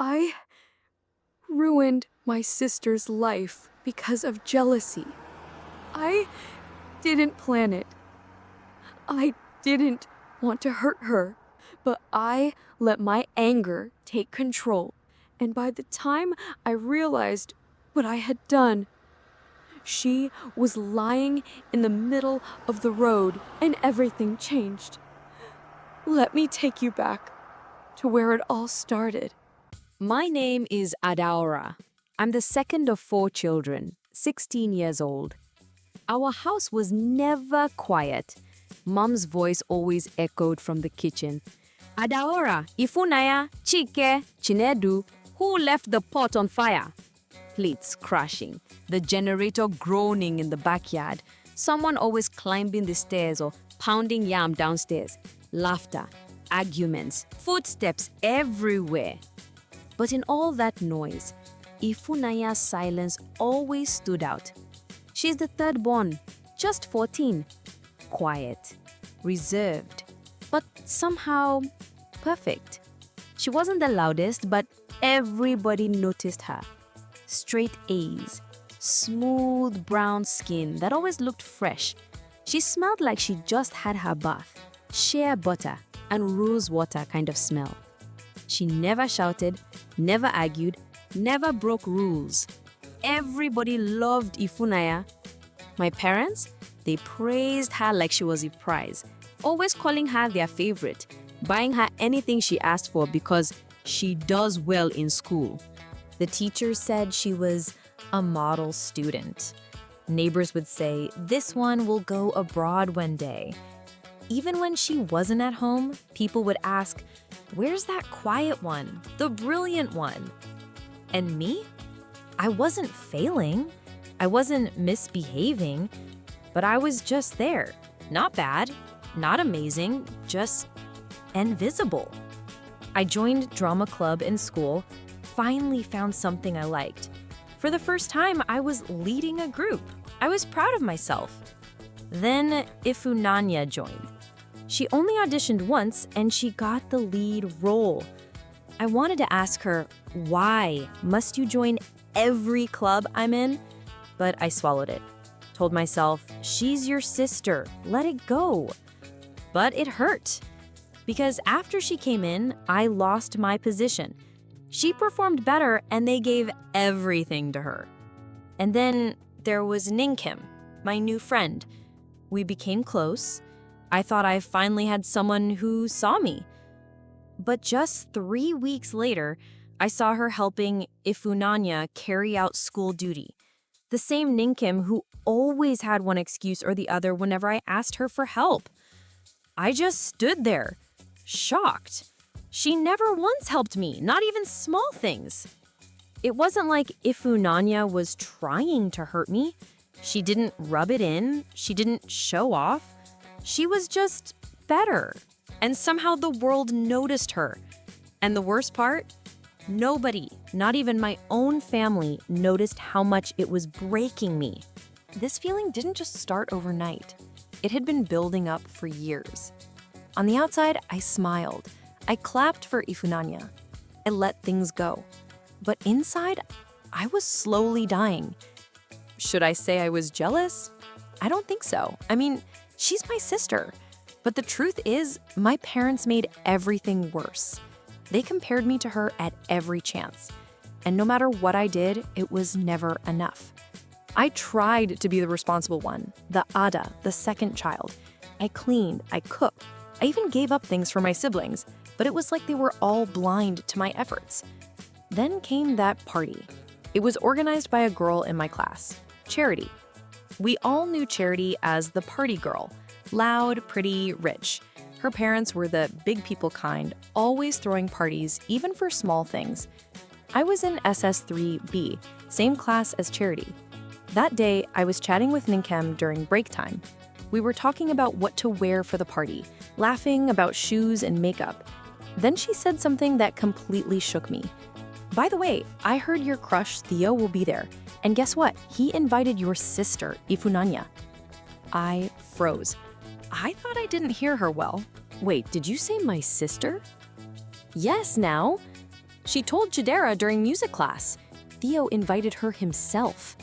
I ruined my sister's life because of jealousy. I didn't plan it. I didn't want to hurt her, but I let my anger take control. And by the time I realized what I had done, she was lying in the middle of the road and everything changed. Let me take you back to where it all started. My name is Adaora. I'm the second of 4 children, 16 years old. Our house was never quiet. Mom's voice always echoed from the kitchen. Adaora, Ifunaya, Chike, Chinedu, who left the pot on fire? Plates crashing, the generator groaning in the backyard, someone always climbing the stairs or pounding yam downstairs, laughter, arguments, footsteps everywhere. But in all that noise, Ifunaya's silence always stood out. She's the third born, just 14. Quiet, reserved, but somehow perfect. She wasn't the loudest, but everybody noticed her. Straight A's, smooth brown skin that always looked fresh. She smelled like she just had her bath. Shea butter and rose water kind of smell. She never shouted, never argued, never broke rules. Everybody loved Ifunaya. My parents, they praised her like she was a prize, always calling her their favorite, buying her anything she asked for because she does well in school. The teachers said she was a model student. Neighbors would say, "This one will go abroad one day." Even when she wasn't at home, people would ask, "Where's that quiet one, the brilliant one?" And me? I wasn't failing. I wasn't misbehaving, but I was just there. Not bad, not amazing, just invisible. I joined drama club in school, finally found something I liked. For the first time, I was leading a group. I was proud of myself. Then Ifunanya joined. She only auditioned once and she got the lead role. I wanted to ask her, why must you join every club I'm in? But I swallowed it. Told myself, she's your sister, let it go. But it hurt. Because after she came in, I lost my position. She performed better and they gave everything to her. And then there was Ninkim, my new friend. We became close. I thought I finally had someone who saw me. But just 3 weeks later, I saw her helping Ifunanya carry out school duty. The same Ninkim who always had one excuse or the other whenever I asked her for help. I just stood there, shocked. She never once helped me, not even small things. It wasn't like Ifunanya was trying to hurt me. She didn't rub it in. She didn't show off. She was just better. And somehow the world noticed her. And the worst part? Nobody, not even my own family, noticed how much it was breaking me. This feeling didn't just start overnight. It had been building up for years. On the outside, I smiled. I clapped for Ifunanya. I let things go. But inside, I was slowly dying. Should I say I was jealous? I don't think so. I mean, she's my sister. But the truth is, my parents made everything worse. They compared me to her at every chance. And no matter what I did, it was never enough. I tried to be the responsible one, the Ada, the second child. I cleaned, I cooked, I even gave up things for my siblings, but it was like they were all blind to my efforts. Then came that party. It was organized by a girl in my class, Charity. We all knew Charity as the party girl, loud, pretty, rich. Her parents were the big people kind, always throwing parties, even for small things. I was in SS3B, same class as Charity. That day, I was chatting with Ninkem during break time. We were talking about what to wear for the party, laughing about shoes and makeup. Then she said something that completely shook me. By the way, I heard your crush Theo will be there. And guess what? He invited your sister, Ifunanya. I froze. I thought I didn't hear her well. Wait, did you say my sister? Yes, now. She told Chidera during music class. Theo invited her himself.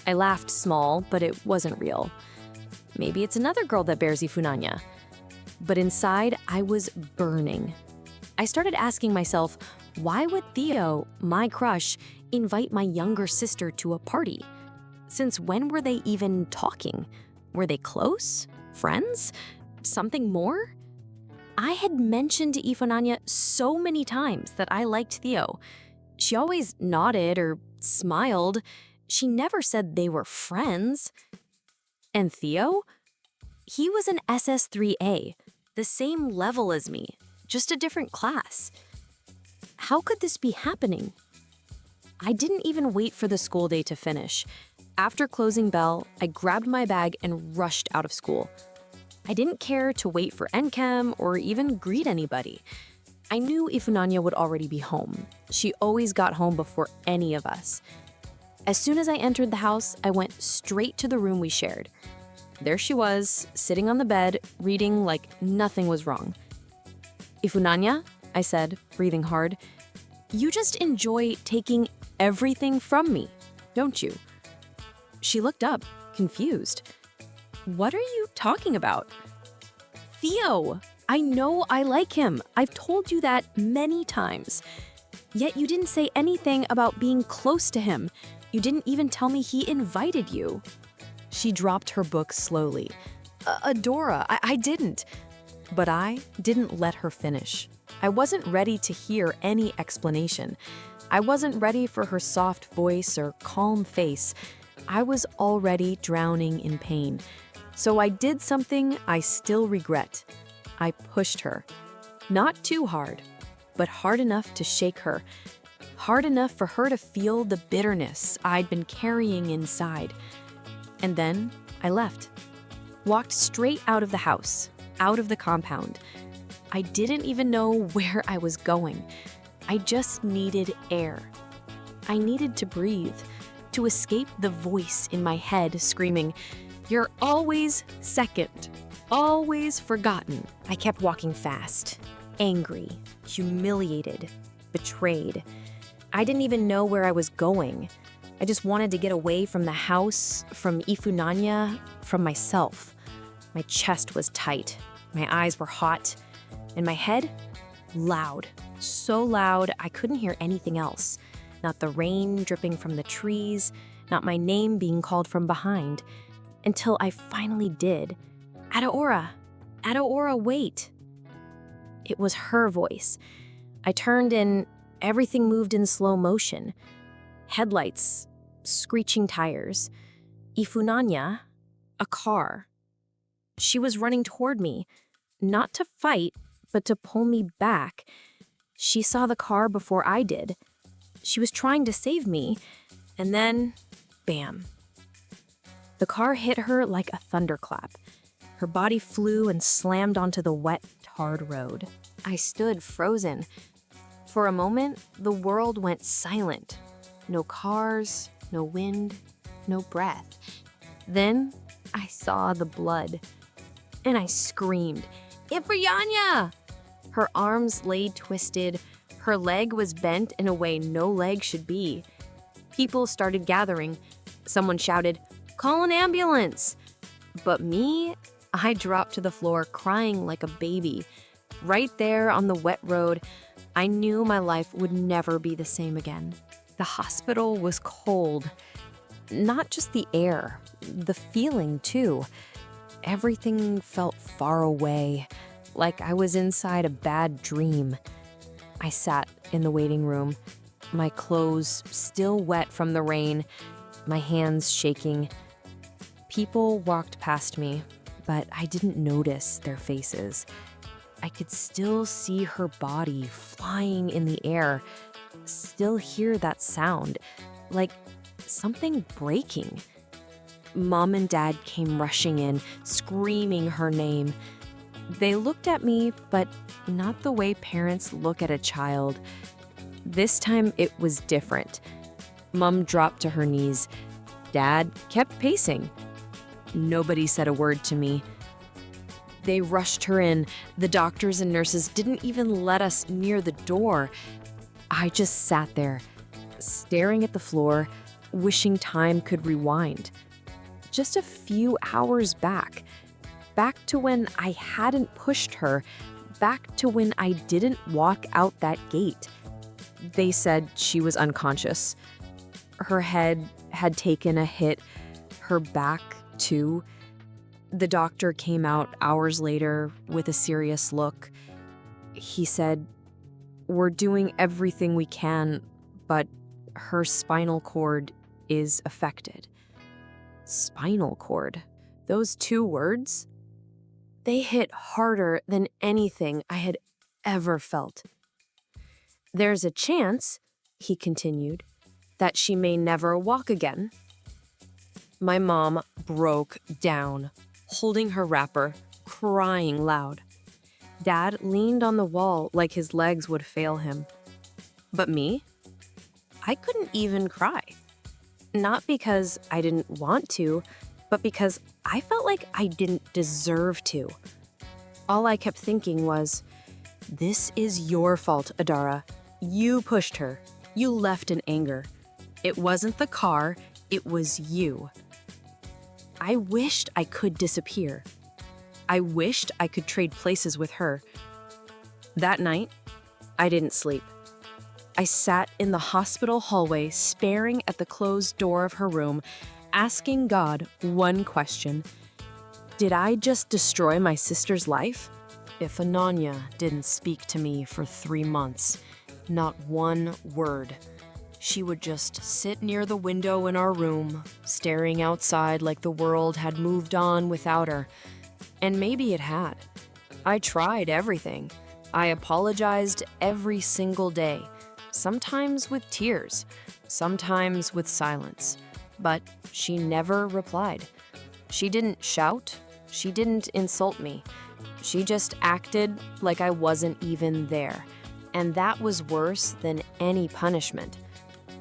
I laughed small, but it wasn't real. Maybe it's another girl that bears Ifunanya. But inside, I was burning. I started asking myself, why would Theo, my crush, invite my younger sister to a party? Since when were they even talking? Were they close? Friends? Something more? I had mentioned to Ifunanya so many times that I liked Theo. She always nodded or smiled. She never said they were friends. And Theo? He was an SS3A, the same level as me, just a different class. How could this be happening? I didn't even wait for the school day to finish. After closing bell, I grabbed my bag and rushed out of school. I didn't care to wait for NChem or even greet anybody. I knew Ifunanya would already be home. She always got home before any of us. As soon as I entered the house, I went straight to the room we shared. There she was, sitting on the bed, reading like nothing was wrong. "Ifunanya," I said, breathing hard, "you just enjoy taking everything from me, don't you?" She looked up, confused. "What are you talking about?" "Theo, I know I like him. I've told you that many times. Yet you didn't say anything about being close to him. You didn't even tell me he invited you." She dropped her book slowly. Adora, I didn't." But I didn't let her finish. I wasn't ready to hear any explanation. I wasn't ready for her soft voice or calm face. I was already drowning in pain. So I did something I still regret. I pushed her. Not too hard, but hard enough to shake her. Hard enough for her to feel the bitterness I'd been carrying inside. And then I left. Walked straight out of the house, out of the compound. I didn't even know where I was going. I just needed air. I needed to breathe, to escape the voice in my head screaming, "You're always second, always forgotten." I kept walking fast, angry, humiliated, betrayed. I didn't even know where I was going. I just wanted to get away from the house, from Ifunanya, from myself. My chest was tight, my eyes were hot, and my head, loud. So loud I couldn't hear anything else. Not the rain dripping from the trees, not my name being called from behind. Until I finally did. "Adaora! Adaora, wait!" It was her voice. I turned and everything moved in slow motion. Headlights, screeching tires. Ifunanya, a car. She was running toward me, not to fight, but to pull me back. She saw the car before I did. She was trying to save me, and then, bam. The car hit her like a thunderclap. Her body flew and slammed onto the wet, tarred road. I stood frozen. For a moment, the world went silent. No cars, no wind, no breath. Then I saw the blood, and I screamed, "Ifunanya!" Her arms lay twisted. Her leg was bent in a way no leg should be. People started gathering. Someone shouted, "Call an ambulance!" But me, I dropped to the floor crying like a baby. Right there on the wet road, I knew my life would never be the same again. The hospital was cold. Not just the air, the feeling too. Everything felt far away, like I was inside a bad dream. I sat in the waiting room, my clothes still wet from the rain, my hands shaking. People walked past me, but I didn't notice their faces. I could still see her body flying in the air, still hear that sound, like something breaking. Mom and Dad came rushing in, screaming her name. They looked at me, but not the way parents look at a child. This time it was different. Mom dropped to her knees. Dad kept pacing. Nobody said a word to me. They rushed her in. The doctors and nurses didn't even let us near the door. I just sat there, staring at the floor, wishing time could rewind. Just a few hours back to when I hadn't pushed her, back to when I didn't walk out that gate. They said she was unconscious. Her head had taken a hit, her back too. The doctor came out hours later with a serious look. He said, "We're doing everything we can, but her spinal cord is affected." Spinal cord. Those two words? They hit harder than anything I had ever felt. "There's a chance," he continued, "that she may never walk again." My mom broke down, holding her wrapper, crying loud. Dad leaned on the wall like his legs would fail him. But me? I couldn't even cry. Not because I didn't want to, but because I felt like I didn't deserve to. All I kept thinking was, "This is your fault, Adara. You pushed her. You left in anger. It wasn't the car, it was you." I wished I could disappear. I wished I could trade places with her. That night, I didn't sleep. I sat in the hospital hallway, staring at the closed door of her room, asking God one question. Did I just destroy my sister's life? If Ananya didn't speak to me for 3 months, not one word, she would just sit near the window in our room, staring outside like the world had moved on without her. And maybe it had. I tried everything. I apologized every single day, sometimes with tears, sometimes with silence. But she never replied. She didn't shout. She didn't insult me. She just acted like I wasn't even there. And that was worse than any punishment.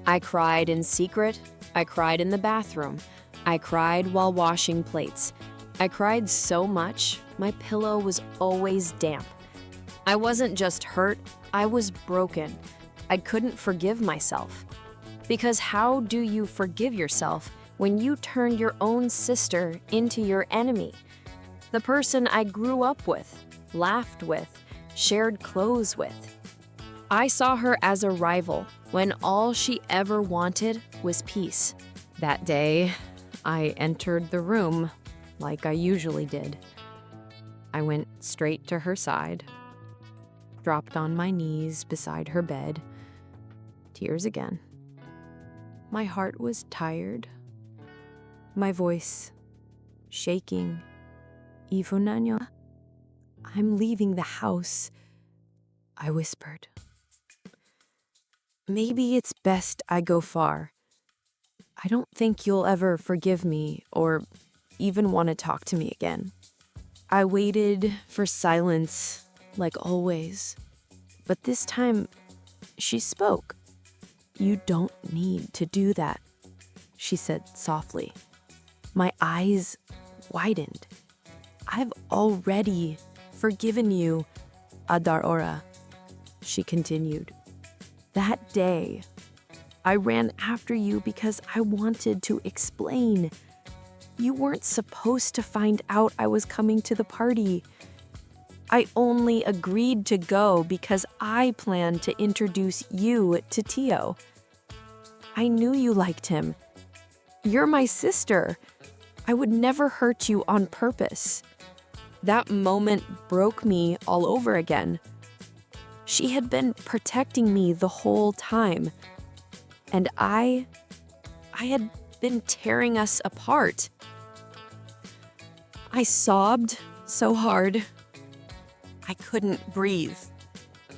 I cried in secret. I cried in the bathroom. I cried while washing plates. I cried so much, my pillow was always damp. I wasn't just hurt, I was broken. I couldn't forgive myself. Because how do you forgive yourself when you turn your own sister into your enemy? The person I grew up with, laughed with, shared clothes with. I saw her as a rival when all she ever wanted was peace. That day, I entered the room like I usually did. I went straight to her side, dropped on my knees beside her bed, tears again. My heart was tired, my voice shaking. "Ifonanya, I'm leaving the house," I whispered. "Maybe it's best I go far. I don't think you'll ever forgive me or even want to talk to me again." I waited for silence, like always. But this time, she spoke. "You don't need to do that," she said softly. My eyes widened. "I've already forgiven you, Adara," she continued. "That day, I ran after you because I wanted to explain. You weren't supposed to find out I was coming to the party. I only agreed to go because I planned to introduce you to Tio. I knew you liked him. You're my sister. I would never hurt you on purpose." That moment broke me all over again. She had been protecting me the whole time. And I had been tearing us apart. I sobbed so hard. I couldn't breathe.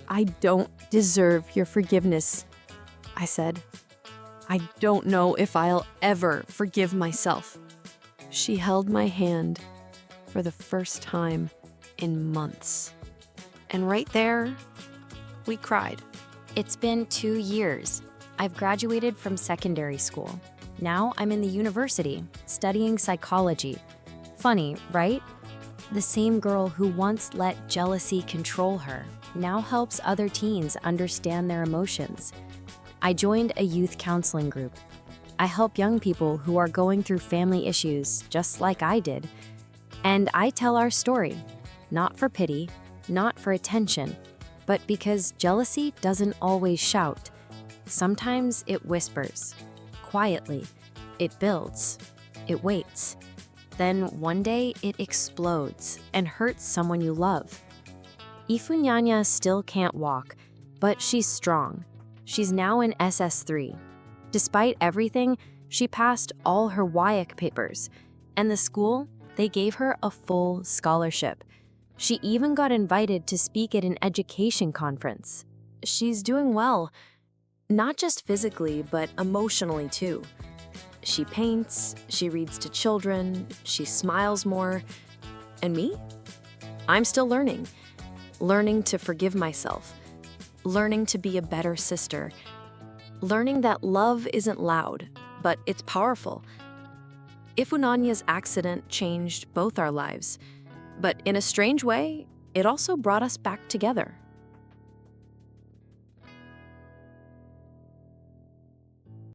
"I don't deserve your forgiveness," I said. "I don't know if I'll ever forgive myself." She held my hand for the first time in months. And right there, we cried. It's been 2 years. I've graduated from secondary school. Now I'm in the university, studying psychology. Funny, right? The same girl who once let jealousy control her now helps other teens understand their emotions. I joined a youth counseling group. I help young people who are going through family issues just like I did. And I tell our story, not for pity, not for attention, but because jealousy doesn't always shout. Sometimes it whispers, quietly. It builds, it waits. Then one day it explodes and hurts someone you love. Ifunyanya still can't walk, but she's strong. She's now in SS3. Despite everything, she passed all her WIAC papers, and the school, they gave her a full scholarship. She even got invited to speak at an education conference. She's doing well, not just physically, but emotionally too. She paints, she reads to children, she smiles more. And me? I'm still learning. Learning to forgive myself. Learning to be a better sister. Learning that love isn't loud, but it's powerful. Ifunanya's accident changed both our lives, but in a strange way, it also brought us back together.